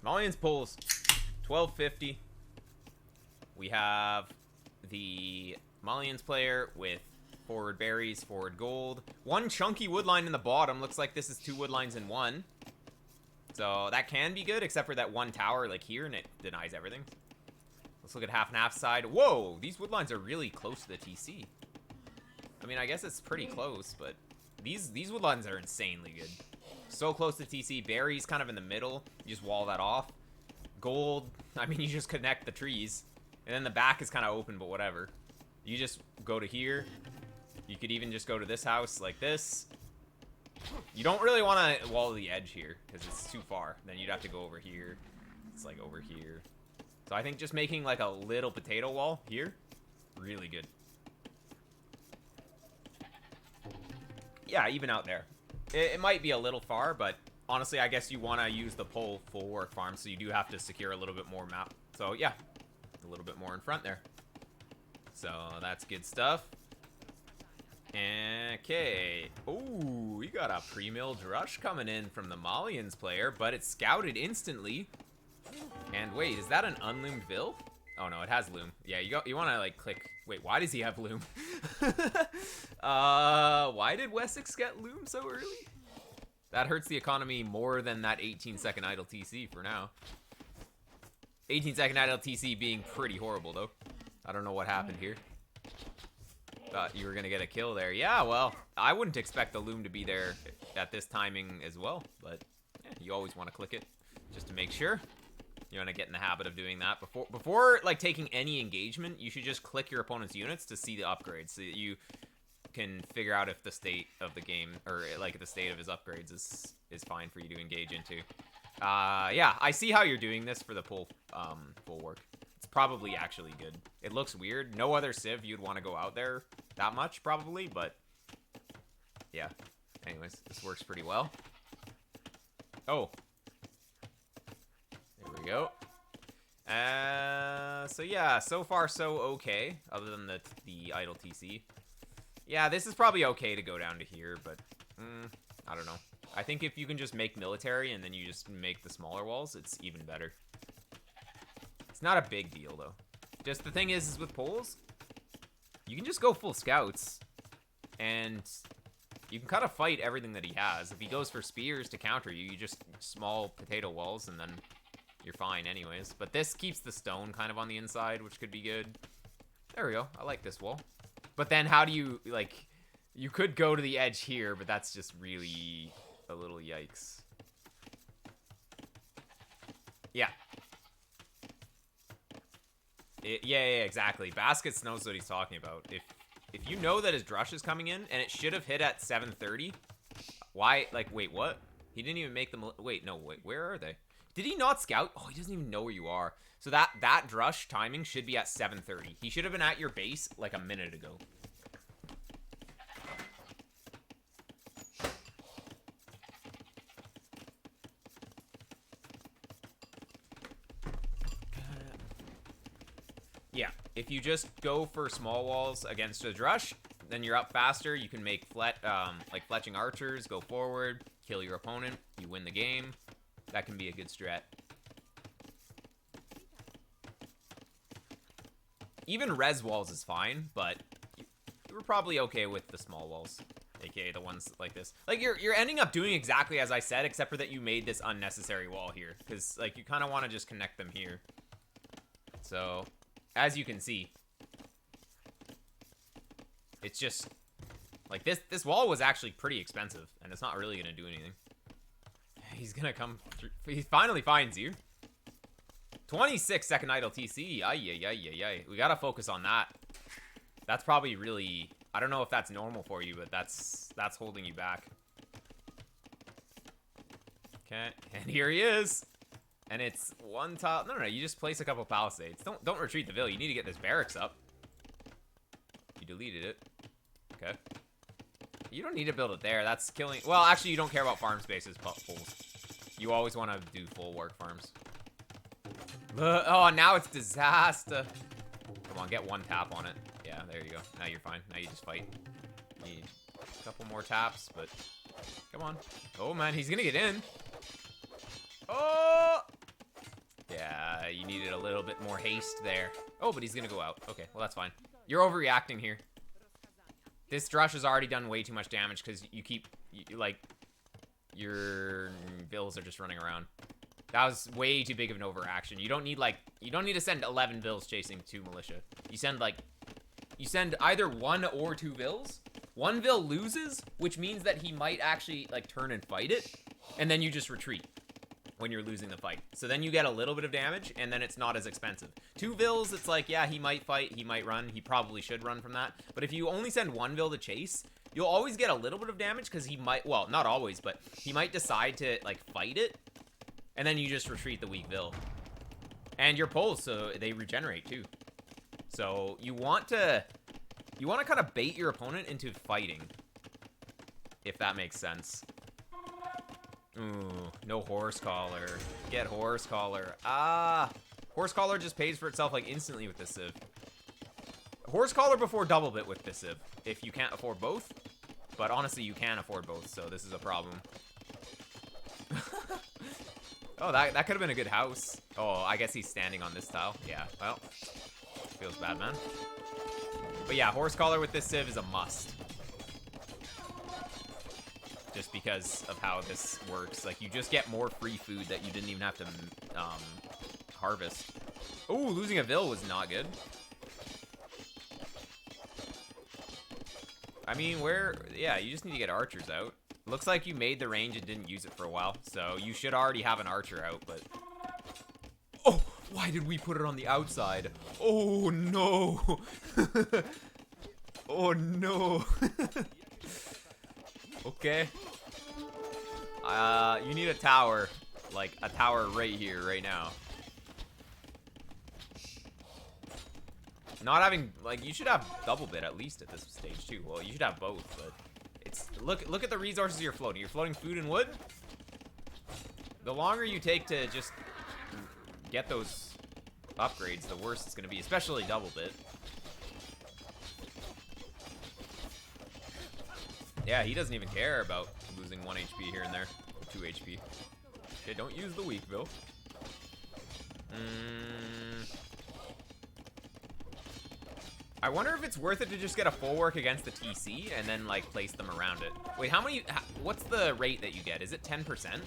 Mullions pulls. 1250. We have the Mullions player with forward berries, forward gold. One chunky woodline in the bottom. Looks like this is 2 woodlines in one. So that can be good, except for that one tower like here, and it denies everything. Let's look at half and half side. Whoa, these woodlines are really close to the TC. I mean, I guess it's pretty close, but these woodlines are insanely good. So close to TC. Berries kind of in the middle. You just wall that off. Gold, I mean, you just connect the trees. And then the back is kind of open, but whatever. You just go to here. You could even just go to this house like this. You don't really want to wall the edge here because it's too far. Then you'd have to go over here. It's like over here. So I think just making like a little potato wall here, really good. Yeah, even out there. It might be a little far, but honestly, I guess you want to use the full work farm, so you do have to secure a little bit more map. So yeah, a little bit more in front there. So that's good stuff. Okay. Ooh, we got a pre-milled rush coming in from the Mullions player, but it's scouted instantly. And wait, is that an unloomed Vil? Oh no, it has loom. Yeah, you want to like click. Wait, why does he have loom? Why did Wessex get loom so early? That hurts the economy more than that 18-second idle TC for now. 18-second idle TC being pretty horrible though. I don't know what happened here. Thought you were gonna get a kill there. Yeah, well, I wouldn't expect the loom to be there at this timing as well, but yeah, you always want to click it just to make sure. You want to get in the habit of doing that before like taking any engagement. You should just click your opponent's units to see the upgrades, so that you can figure out if the state of the game, or like the state of his upgrades is fine for you to engage into. Yeah, I see how you're doing this for the Folwark. It's probably actually good. It looks weird. No other civ you'd want to go out there that much probably, but yeah. Anyways, this works pretty well. Oh. There we go. So yeah, so far so okay, other than the idle TC. Yeah, this is probably okay to go down to here, but I don't know. I think if you can just make military and then you just make the smaller walls, it's even better. It's not a big deal though. Just the thing is with poles, you can just go full scouts and you can kind of fight everything that he has. If he goes for spears to counter you, you just small potato walls and then you're fine anyways. But this keeps the stone kind of on the inside, which could be good. There we go. I like this wall. But then how do you, like, you could go to the edge here, but that's just really a little yikes. Yeah. Yeah, exactly. Baskets knows what he's talking about. If you know that his drush is coming in, and it should have hit at 7:30, why, like, wait, what? He didn't even make them, wait, where are they? Did he not scout? Oh, he doesn't even know where you are. So that drush timing should be at 7:30. He should have been at your base like a minute ago. Yeah, if you just go for small walls against a drush, then you're up faster. You can make like fletching archers, go forward, kill your opponent, you win the game. That can be a good strat. Even res walls is fine, but you were probably okay with the small walls, aka the ones like this. Like you're ending up doing exactly as I said, except for that you made this unnecessary wall here, because like you kind of want to just connect them here. So as you can see, it's just like this wall was actually pretty expensive, and it's not really gonna do anything. He's gonna come through. He finally finds you. 26-second idle TC. Ay. We gotta focus on that. That's probably really, I don't know if that's normal for you, but that's holding you back. Okay, and here he is. And it's one top. No, you just place a couple palisades. Don't retreat the Vil. You need to get this barracks up. You deleted it. Okay. You don't need to build it there. That's killing. Well, actually, you don't care about farm spaces, poles. You always want to do full work farms. Oh, now it's disaster. Come on, get one tap on it. Yeah, there you go. Now you're fine. Now you just fight. You need a couple more taps, but come on. Oh, man, he's going to get in. Oh! bit more haste there. Oh, but he's gonna go out. Okay, well, that's fine. You're overreacting here. This Drush has already done way too much damage because you keep, like, your bills are just running around. That was way too big of an overaction. You don't need, like, you don't need to send 11 bills chasing 2 militia. You send, like, you send either 1 or 2 bills. 1 bill loses, which means that he might actually, like, turn and fight it. And then you just retreat when you're losing the fight. So then you get a little bit of damage, and then it's not as expensive. 2 bills, it's like, yeah, he might fight, he might run. He probably should run from that. But if you only send 1 bill to chase, you'll always get a little bit of damage because he might, well, not always, but he might decide to, like, fight it. And then you just retreat the weak bill. And your pulls, so they regenerate too. So you want to kind of bait your opponent into fighting, if that makes sense. Ooh, no Horse Collar. Get Horse Collar. Ah, Horse Collar just pays for itself like instantly with this Civ. Horse Collar before double bit with this Civ, if you can't afford both. But honestly, you can afford both, so this is a problem. Oh, that could have been a good house. Oh, I guess he's standing on this tile. Yeah, well, feels bad, man. But yeah, Horse Collar with this Civ is a must. Just because of how this works. Like, you just get more free food that you didn't even have to harvest. Oh, losing a Vil was not good. I mean, yeah, you just need to get archers out. Looks like you made the range and didn't use it for a while, so you should already have an archer out, but... Oh, why did we put it on the outside? Oh, no. Oh, no. Okay. You need a tower. Like, a tower right here, right now. Not having, like, you should have double bit at least at this stage, too. Well, you should have both, but... Look at the resources you're floating. You're floating food and wood. The longer you take to just get those upgrades, the worse it's going to be, especially double bit. Yeah, he doesn't even care about losing 1 HP here and there. 2 HP. Okay, don't use the weak, Bill. I wonder if it's worth it to just get a Folwark against the TC and then, like, place them around it. Wait, what's the rate that you get? Is it 10%?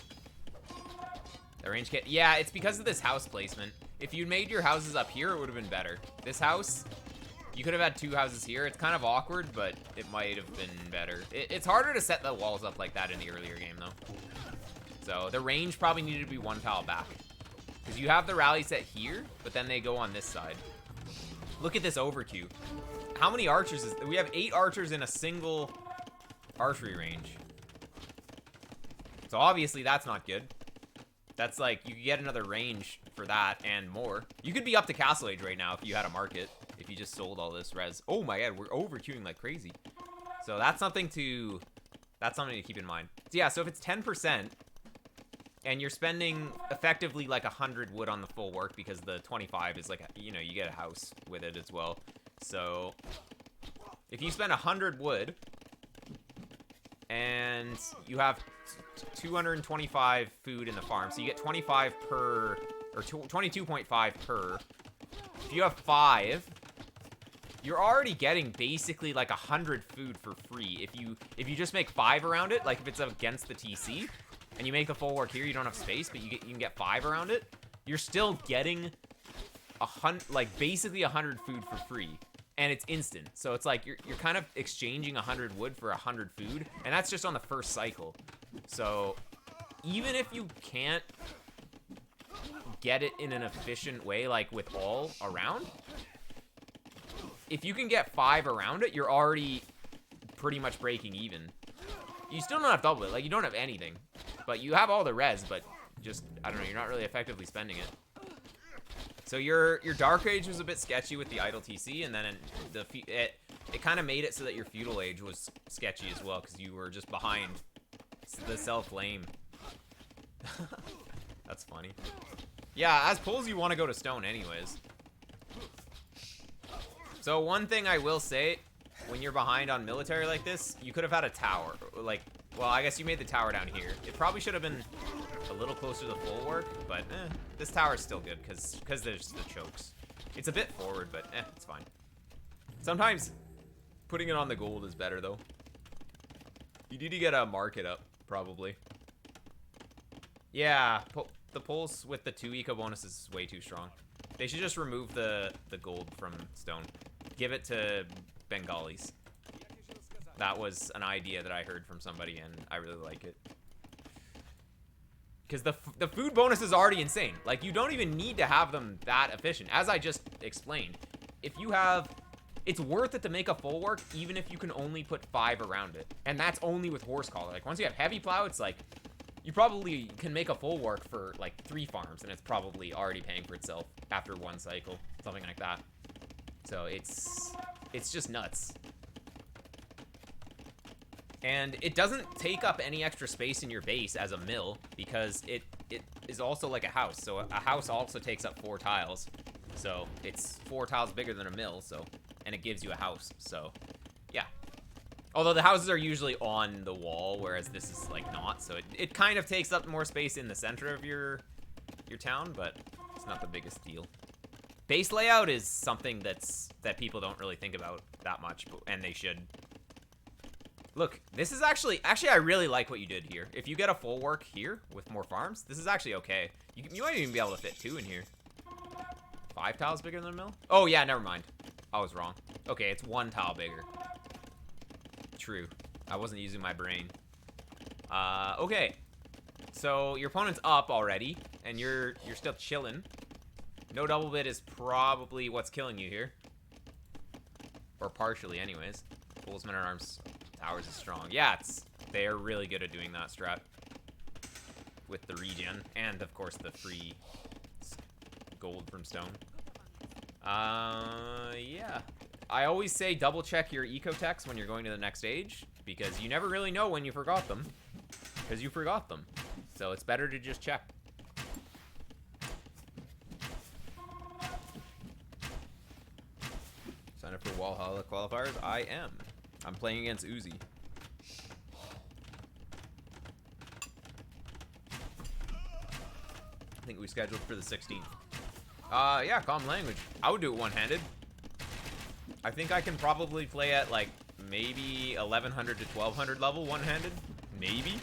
The range kit? Yeah, it's because of this house placement. If you made your houses up here, it would have been better. This house, you could have had 2 houses here. It's kind of awkward, but it might have been better. It's harder to set the walls up like that in the earlier game, though. So the range probably needed to be 1 tile back. Because you have the rally set here, but then they go on this side. Look at this overqueue. How many archers is... We have 8 archers in a single archery range. So obviously that's not good. That's like, you could get another range for that and more. You could be up to Castle Age right now if you had a market. If you just sold all this res. Oh my god, we're overqueuing like crazy. So that's something to keep in mind. So yeah, so if it's 10%, and you're spending effectively like 100 wood on the Folwark because the 25 is like, you know, you get a house with it as well. So if you spend 100 wood and you have 225 food in the farm, so you get 25 per, or 22.5 per. If you have 5, you're already getting basically like 100 food for free. If you just make 5 around it, like if it's against the TC, and you make the Folwark here, you don't have space, but you can get 5 around it, you're still getting basically 100 food for free, and it's instant. So it's like you're kind of exchanging 100 wood for 100 food, and that's just on the first cycle. So even if you can't get it in an efficient way, like with all around, if you can get 5 around it, you're already pretty much breaking even. You still don't have double it, like you don't have anything. But you have all the res, but just, I don't know, you're not really effectively spending it. So your Dark Age was a bit sketchy with the idle TC, and then it kind of made it so that your Feudal Age was sketchy as well, because you were just behind the self-flame. That's funny. Yeah, as pulls, you want to go to stone anyways. So one thing I will say, when you're behind on military like this, you could have had a tower, like... Well, I guess you made the tower down here. It probably should have been a little closer to the Folwark, but this tower is still good because there's the chokes. It's a bit forward, but it's fine. Sometimes putting it on the gold is better, though. You need to get a market up, probably. Yeah, the pulse with the 2 eco bonus is way too strong. They should just remove the gold from stone. Give it to Bengalis. That was an idea that I heard from somebody, and I really like it. Because the food bonus is already insane. Like, you don't even need to have them that efficient. As I just explained, if you have... It's worth it to make a Folwark, even if you can only put 5 around it. And that's only with horse collar. Like, once you have heavy plow, it's like... You probably can make a Folwark for, like, 3 farms, and it's probably already paying for itself after 1 cycle. Something like that. So, it's just nuts. And it doesn't take up any extra space in your base as a mill, because it is also like a house. So a house also takes up 4 tiles. So it's 4 tiles bigger than a mill, so, and it gives you a house. So yeah. Although the houses are usually on the wall, whereas this is like not. So it kind of takes up more space in the center of your town, but it's not the biggest deal. Base layout is something that people don't really think about that much, and they should. Look, this is actually I really like what you did here. If you get a Folwark here with more farms, this is actually okay. You might even be able to fit 2 in here. 5 tiles bigger than a mill? Oh yeah, never mind. I was wrong. Okay, it's 1 tile bigger. True. I wasn't using my brain. Okay. So your opponent's up already, and you're still chilling. No double bid is probably what's killing you here. Or partially, anyways. Bulls, men at arms. Towers is strong. Yeah, they're really good at doing that strat. With the regen. And, of course, the free gold from stone. Yeah. I always say double check your eco techs when you're going to the next stage. Because you never really know when you forgot them. Because you forgot them. So it's better to just check. Sign up for Valhalla qualifiers? I am. I'm playing against Uzi. I think we scheduled for the 16th. Yeah, common language. I would do it one-handed. I think I can probably play at, like, maybe 1100 to 1200 level one-handed. Maybe.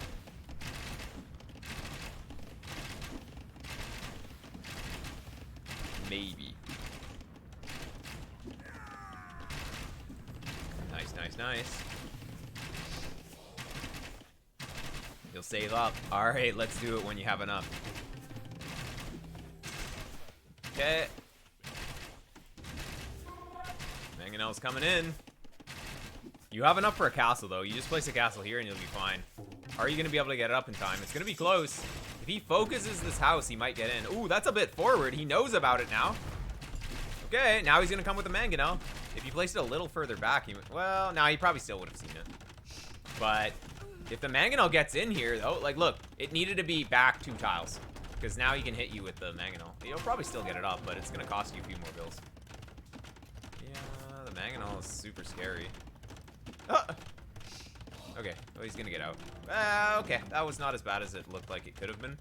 Maybe. Nice. You'll save up. Alright, let's do it when you have enough. Okay. Mangonel's coming in. You have enough for a castle, though. You just place a castle here and you'll be fine. Are you going to be able to get it up in time? It's going to be close. If he focuses this house, he might get in. Ooh, that's a bit forward. He knows about it now. Okay, now he's going to come with the Mangonel. If you placed it a little further back, well, no, he probably still would have seen it. But if the Mangonel gets in here, though, like, look, it needed to be back 2 tiles. Because now he can hit you with the Mangonel. He'll probably still get it up, but it's going to cost you a few more bills. Yeah, the Mangonel is super scary. Ah! Okay, well, he's going to get out. Okay, that was not as bad as it looked like it could have been.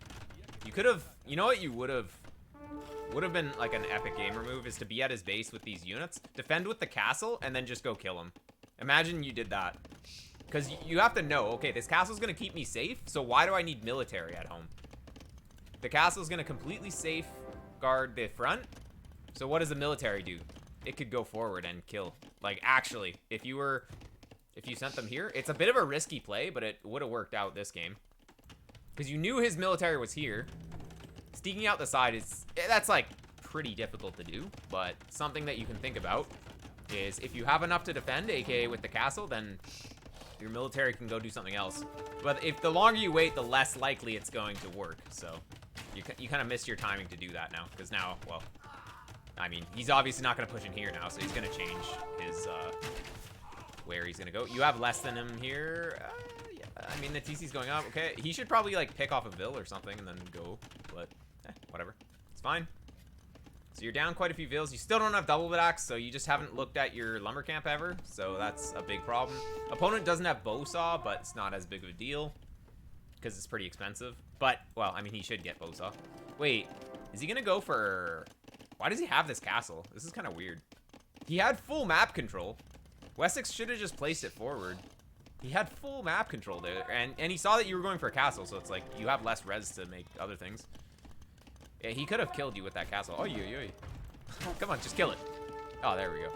You could have, you know what you would have been like an epic gamer move is to be at his base with these units, defend with the castle, and then just go kill him. Imagine you did that. Because you have to know, okay, this castle's going to keep me safe, so why do I need military at home? The castle's going to completely safeguard the front, so what does the military do? It could go forward and kill. Like, actually, if you sent them here, it's a bit of a risky play, but it would have worked out this game. Because you knew his military was here. Sneaking out the side that's like pretty difficult to do, but something that you can think about is if you have enough to defend, aka with the castle, then your military can go do something else. But if the longer you wait, the less likely it's going to work. So you kind of missed your timing to do that now, because now, well, I mean, he's obviously not going to push in here now, so he's going to change his where he's going to go. You have less than him here. Yeah, I mean, the TC's going up. Okay, he should probably like pick off a Vil or something and then go, but whatever. It's fine. So you're down quite a few Vils. You still don't have double axe, so you just haven't looked at your lumber camp ever. So that's a big problem. Opponent doesn't have bow saw, but it's not as big of a deal because it's pretty expensive. But, well, I mean, he should get Bosa. Wait, is he gonna go for... Why does he have this castle? This is kind of weird. He had full map control. Wessex should have just placed it forward. He had full map control there, and he saw that you were going for a castle, so it's like, you have less res to make other things. Yeah, he could have killed you with that castle. Oh, come on, just kill it. Oh, there we go.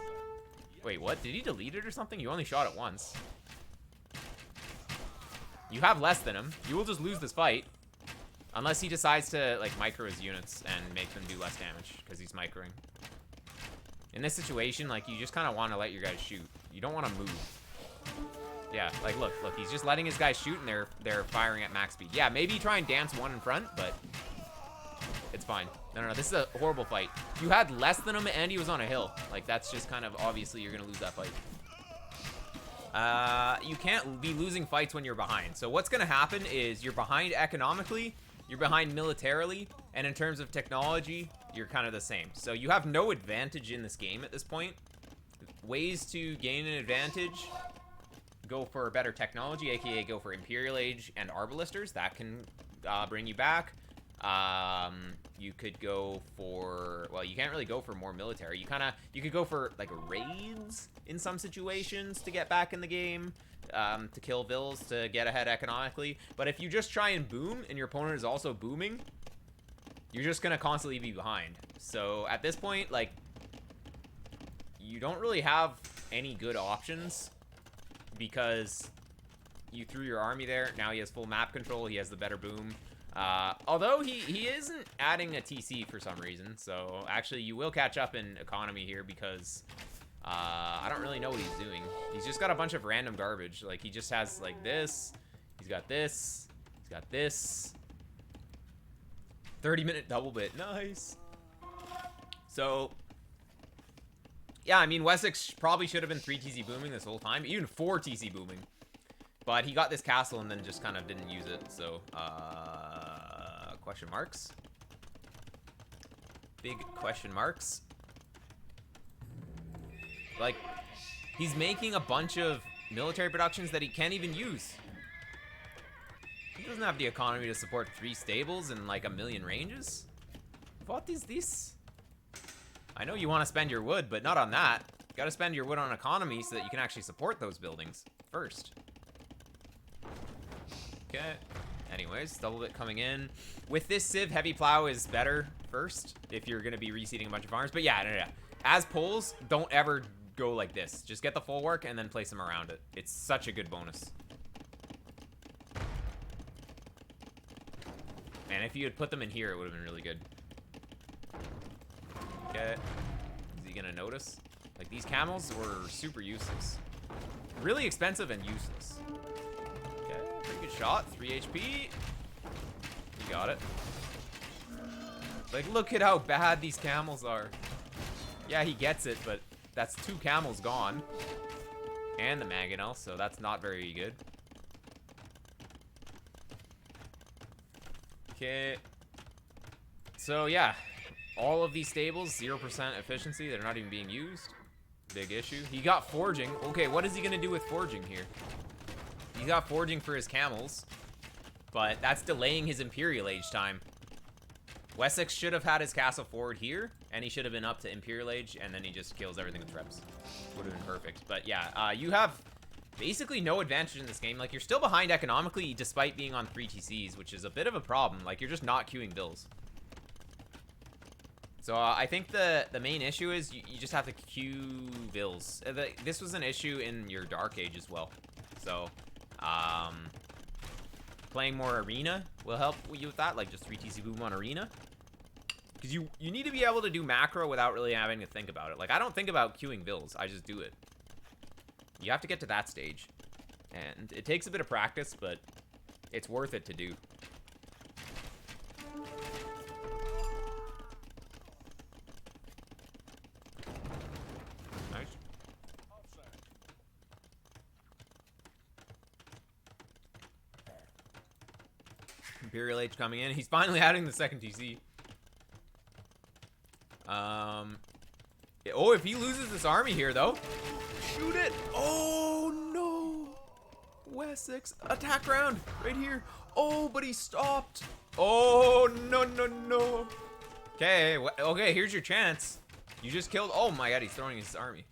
Wait, what? Did he delete it or something? You only shot it once. You have less than him. You will just lose this fight. Unless he decides to, like, micro his units and make them do less damage, because he's microing. In this situation, like, you just kind of want to let your guys shoot. You don't want to move. Yeah, like, look, he's just letting his guys shoot, and they're firing at max speed. Yeah, maybe try and dance one in front, but it's fine. No, this is a horrible fight. You had less than him, and he was on a hill. Like, that's just kind of, obviously, you're going to lose that fight. You can't be losing fights when you're behind. So what's going to happen is you're behind economically, you're behind militarily, and in terms of technology, you're kind of the same. So you have no advantage in this game at this point. Ways to gain an advantage: go for better technology, aka go for Imperial Age and Arbalisters. That can bring you back. You could go for, well, you can't really go for more military. You could go for, like, raids in some situations to get back in the game, to kill vills, to get ahead economically. But if you just try and boom, and your opponent is also booming, you're just gonna constantly be behind. So at this point, like, you don't really have any good options, because you threw your army there. Now he has full map control. He has the better boom. Although he isn't adding a TC for some reason, so actually you will catch up in economy here, because I don't really know what he's doing. He's just got a bunch of random garbage. Like, he just has, like, this. He's got this. He's got this. 30-minute double bit. Nice. So, yeah, I mean, Wessex probably should have been 3 TC booming this whole time. Even 4 TC booming. But he got this castle and then just kind of didn't use it, so, question marks. Big question marks. Like, he's making a bunch of military productions that he can't even use. He doesn't have the economy to support 3 stables and, like, 1,000,000 ranges. What is this? I know you want to spend your wood, but not on that. You gotta spend your wood on economy so that you can actually support those buildings first. Okay. Anyways, double bit coming in. With this Civ, heavy plow is better first if you're going to be reseeding a bunch of farms. But yeah, no. As poles, don't ever go like this. Just get the Folwark and then place them around it. It's such a good bonus. Man, if you had put them in here, it would have been really good. Okay. Is he going to notice? Like, these camels were super useless. Really expensive and useless. Pretty good shot. 3 HP. You got it. Like, look at how bad these camels are. Yeah, he gets it, but that's 2 camels gone. And the mangonel, so that's not very good. Okay. So, yeah. All of these stables, 0% efficiency. They're not even being used. Big issue. He got forging. Okay, what is he going to do with forging here? He's got forging for his camels, but that's delaying his Imperial Age time. Wessex should have had his castle forward here, and he should have been up to Imperial Age, and then he just kills everything with reps. Would have been perfect. But yeah, you have basically no advantage in this game. Like, you're still behind economically despite being on 3 TCs, which is a bit of a problem. Like, you're just not queuing bills. So I think the main issue is you just have to queue bills. This was an issue in your Dark Age as well. So playing more arena will help you with that, like just 3 TC boom on arena, because you need to be able to do macro without really having to think about it. Like, I don't think about queuing bills, I just do it. You have to get to that stage, and it takes a bit of practice, but it's worth it to do. Imperial Age coming in. He's finally adding the 2nd TC. Oh, if he loses this army here, though. Shoot it. Oh, no. Wessex. Attack round. Right here. Oh, but he stopped. Oh, no, no, no. Okay, okay, here's your chance. You just killed... Oh my god, he's throwing his army.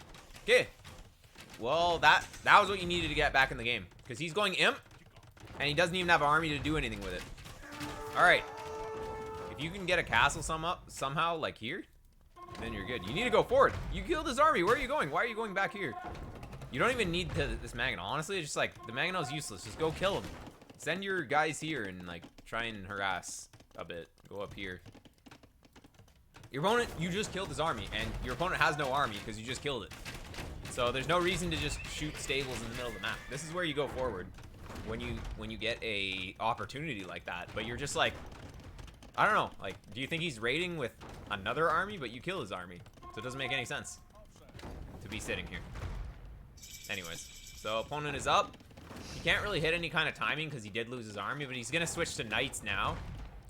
Okay. Well, that was what you needed to get back in the game. Because he's going imp, and he doesn't even have an army to do anything with it. Alright. If you can get a castle somehow, like here, then you're good. You need to go forward. You killed his army. Where are you going? Why are you going back here? You don't even need this Maginot. Honestly, it's just like, the Maginot's useless. Just go kill him. Send your guys here and, like, try and harass a bit. Go up here. Your opponent, you just killed his army, and your opponent has no army because you just killed it. So there's no reason to just shoot stables in the middle of the map. This is where you go forward when you get a opportunity like that. But you're just like, I don't know, like, do you think he's raiding with another army, but you kill his army? So it doesn't make any sense to be sitting here. Anyways, so opponent is up. He can't really hit any kind of timing because he did lose his army, but he's gonna switch to knights now.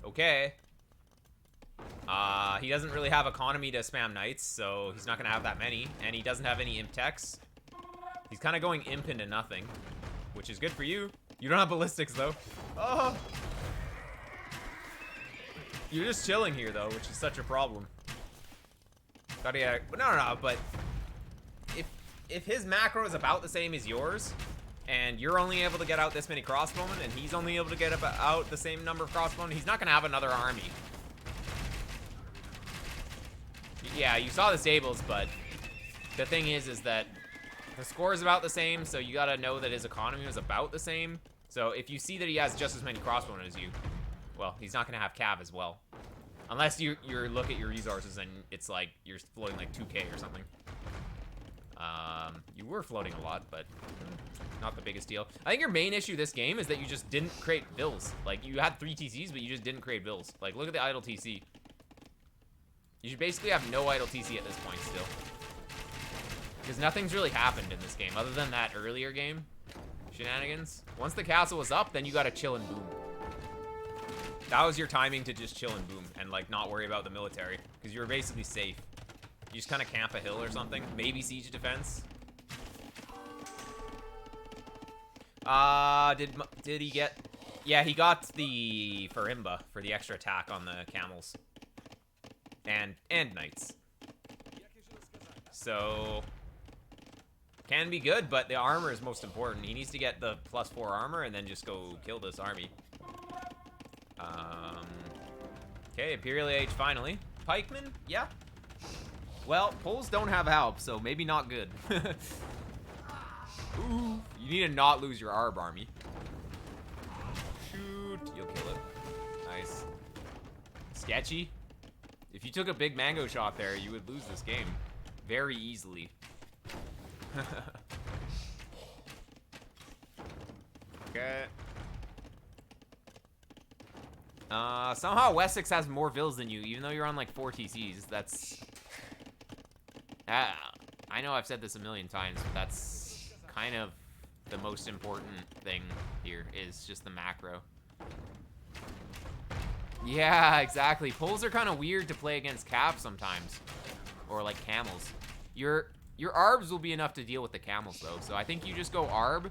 Okay. He doesn't really have economy to spam knights, so he's not gonna have that many, and he doesn't have any imp techs. He's kind of going imp into nothing, which is good for you. You don't have ballistics though. Oh. You're just chilling here though, which is such a problem. No, but if his macro is about the same as yours, and you're only able to get out this many crossbowmen, and he's only able to get out the same number of crossbowmen, he's not gonna have another army. Yeah, you saw the stables, but the thing is that the score is about the same, so you gotta know that his economy was about the same. So if you see that he has just as many crossbowmen as you, well, he's not gonna have cav as well. Unless you look at your resources and it's like you're floating like 2k or something. You were floating a lot, but not the biggest deal. I think your main issue this game is that you just didn't create bills. Like, you had 3 TCs, but you just didn't create bills. Like, look at the idle TC. You should basically have no idle TC at this point still. Because nothing's really happened in this game, other than that earlier game shenanigans. Once the castle was up, then you gotta chill and boom. That was your timing to just chill and boom, and like not worry about the military, because you were basically safe. You just kind of camp a hill or something, maybe siege defense. Did he get... Yeah, he got the Farimba for the extra attack on the camels. And knights. So... Can be good, but the armor is most important. He needs to get the +4 armor and then just go kill this army. Okay, Imperial Age finally. Pikemen? Yeah. Well, Poles don't have help, so maybe not good. Ooh, you need to not lose your Arb army. Shoot, you'll kill it. Nice. Sketchy. If you took a big mango shot there, you would lose this game very easily. Okay. Somehow Wessex has more vills than you, even though you're on like 4 TCs. That's... I know I've said this a million times, but that's kind of the most important thing here, is just the macro. Yeah, exactly. Poles are kind of weird to play against cav sometimes. Or like camels. Your arbs will be enough to deal with the camels though, so I think you just go arb.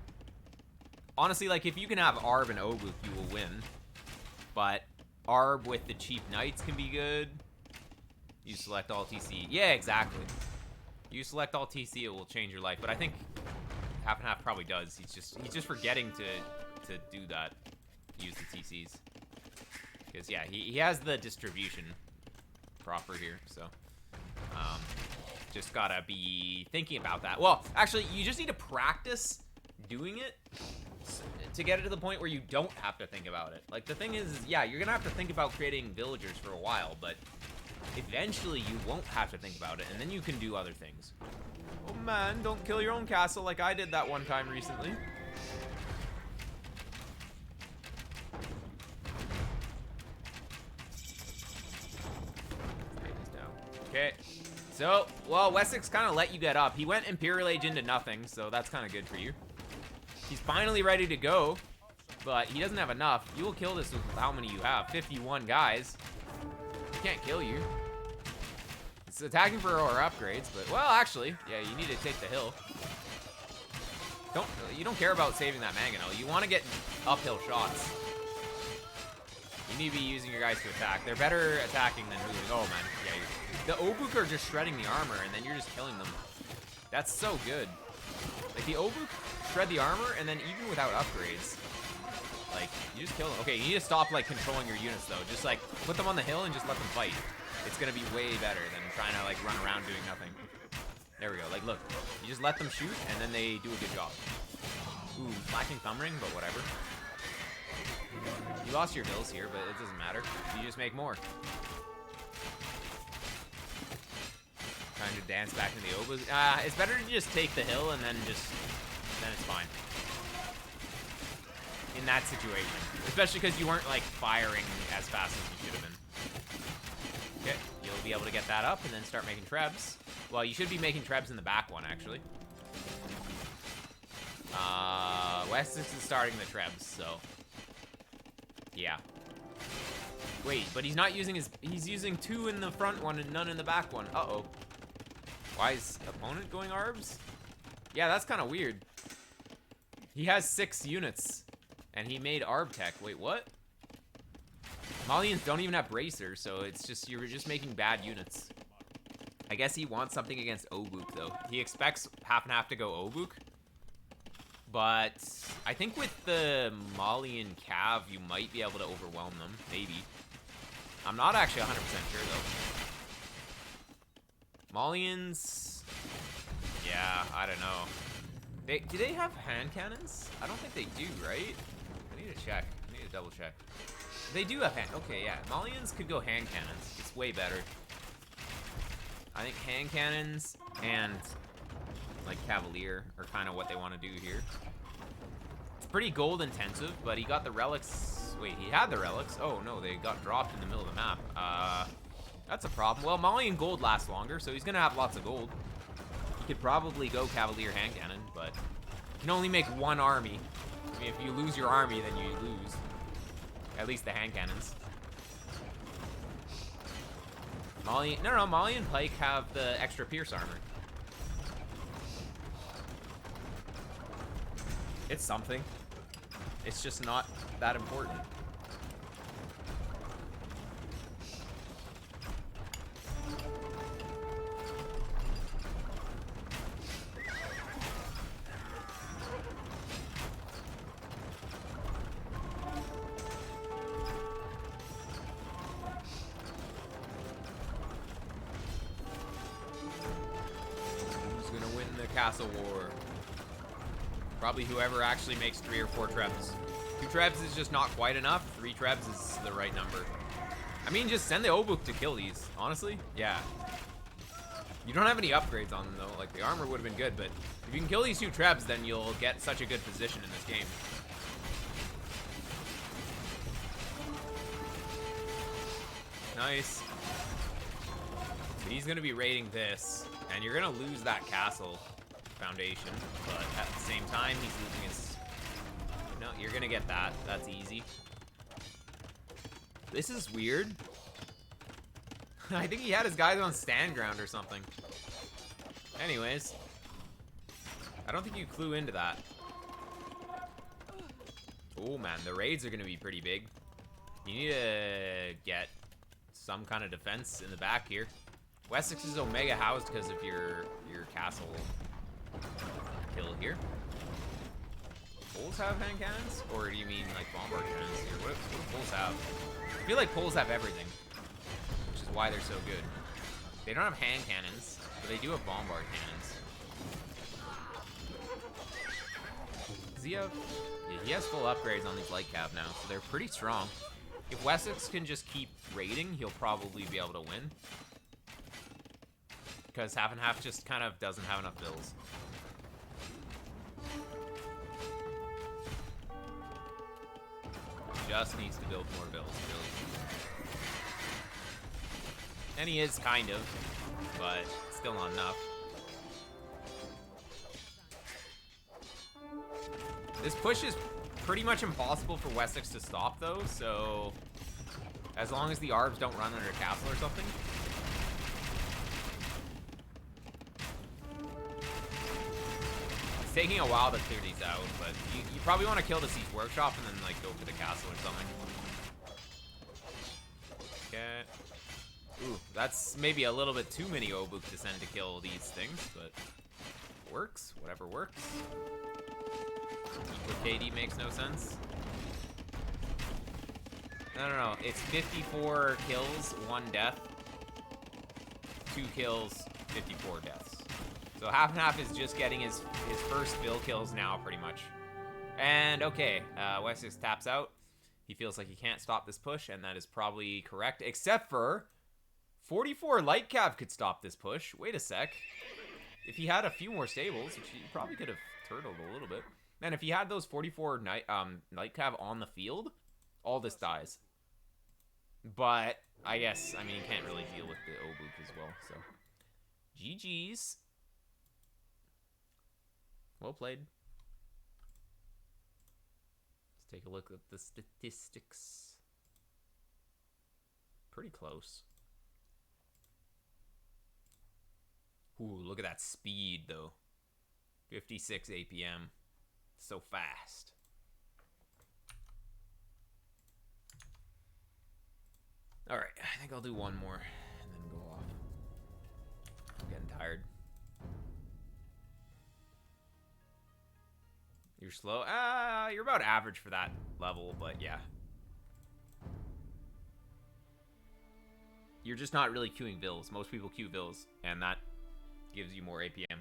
Honestly, like if you can have arb and Obuk, you will win. But arb with the cheap knights can be good. You select all TC. Yeah, exactly. You select all TC, it will change your life. But I think half and half probably does. He's just forgetting to do that. Use the TCs. Because yeah, he has the distribution proper here, so just gotta be thinking about that. Well, actually, you just need to practice doing it to get it to the point where you don't have to think about it. Like, the thing is yeah, you're gonna have to think about creating villagers for a while, but eventually you won't have to think about it, and then you can do other things. Oh man, don't kill your own castle like I did that one time recently. Okay, so, well, Wessex kind of let you get up. He went Imperial Age into nothing, so that's kind of good for you. He's finally ready to go, but he doesn't have enough. You will kill this with how many you have. 51 guys. He can't kill you. It's attacking for our upgrades, but, well, actually, yeah, you need to take the hill. You don't care about saving that Maginot. You want to get uphill shots. You need to be using your guys to attack. They're better attacking than moving. Oh, man. Yeah, the Obuk are just shredding the armor, and then you're just killing them. That's so good. Like, the Obuk shred the armor, and then even without upgrades, like, you just kill them. Okay, you need to stop, like, controlling your units, though. Just, like, put them on the hill and just let them fight. It's gonna be way better than trying to, like, run around doing nothing. There we go. Like, look. You just let them shoot, and then they do a good job. Ooh, lacking thumb ring, but whatever. You lost your hills here, but it doesn't matter. You just make more. Trying to dance back into the Obus. It's better to just take the hill and then it's fine. In that situation. Especially because you weren't, like, firing as fast as you should have been. Okay, you'll be able to get that up and then start making trebs. Well, you should be making trebs in the back one, actually. Wessex is starting the trebs, so... yeah. Wait, but he's not using his... he's using 2 in the front one and none in the back one. Uh-oh. Why is opponent going ARBs? Yeah, that's kind of weird. He has 6 units, and he made ARB tech. Wait, what? Malians don't even have bracers, so it's just... you're just making bad units. I guess he wants something against Obuk, though. He expects half and half to go Obuk. But I think with the Malian Cav, you might be able to overwhelm them. Maybe. I'm not actually 100% sure, though. Malians... yeah, I don't know. Do they have hand cannons? I don't think they do, right? I need to check. I need to double check. They do have hand... okay, yeah. Malians could go hand cannons. It's way better. I think hand cannons and... like Cavalier are kind of what they want to do here. It's pretty gold intensive, but he got the relics. Wait, he had the relics. Oh no, they got dropped in the middle of the map. That's a problem. Well, Malian gold lasts longer, so he's gonna have lots of gold. He could probably go Cavalier hand cannon, but you can only make 1 army. I mean, if you lose your army, then you lose. At least the hand cannons. Malian, no, Malian Pike have the extra pierce armor. It's something. It's just not that important. Who's gonna win the castle war? Probably whoever actually makes 3 or 4 trebs. 2 trebs is just not quite enough. 3 trebs is the right number. I mean, just send the Obuk to kill these. Honestly, yeah. You don't have any upgrades on them, though. Like, the armor would have been good, but if you can kill these 2 trebs, then you'll get such a good position in this game. Nice. So he's going to be raiding this, and you're going to lose that castle foundation, but at the same time, he's losing his... no, you're gonna get that. That's easy. This is weird. I think he had his guys on stand ground or something. Anyways. I don't think you clue into that. Oh, man. The raids are gonna be pretty big. You need to get some kind of defense in the back here. Wessex is Omega housed because of your castle kill here. Poles have hand cannons? Or do you mean like bombard cannons here? What do Poles have? I feel like Poles have everything, which is why they're so good. They don't have hand cannons, but they do have bombard cannons. Does he have... yeah, he has full upgrades on these light cav now, so they're pretty strong. If Wessex can just keep raiding, he'll probably be able to win. Because half and half just kind of doesn't have enough bills. Just needs to build more bills, really. And he is, kind of, but still not enough. This push is pretty much impossible for Wessex to stop, though, so... as long as the ARBs don't run under a castle or something. It's taking a while to clear these out, but you probably want to kill the Siege Workshop and then, like, go for the castle or something. Ooh, that's maybe a little bit too many Obuk to send to kill these things, but works. Whatever works. With KD makes no sense. No. It's 54 kills, 1 death. 2 kills, 54 deaths. So half and half is just getting his first fill kills now, pretty much. And okay, Wessex taps out. He feels like he can't stop this push, and that is probably correct, except for 44 Light Cav could stop this push. Wait a sec. If he had a few more stables, which he probably could have turtled a little bit. Man, if he had those 44 Light Cav on the field, all this dies. But I guess, I mean, you can't really deal with the Obuk as well, so. GG's. Well played. Let's take a look at the statistics. Pretty close. Ooh, look at that speed, though. 56 APM. So fast. Alright, I think I'll do one more and then go off. I'm getting tired. You're slow? You're about average for that level, but yeah. You're just not really queuing Vills. Most people queue Vills, and that gives you more APM.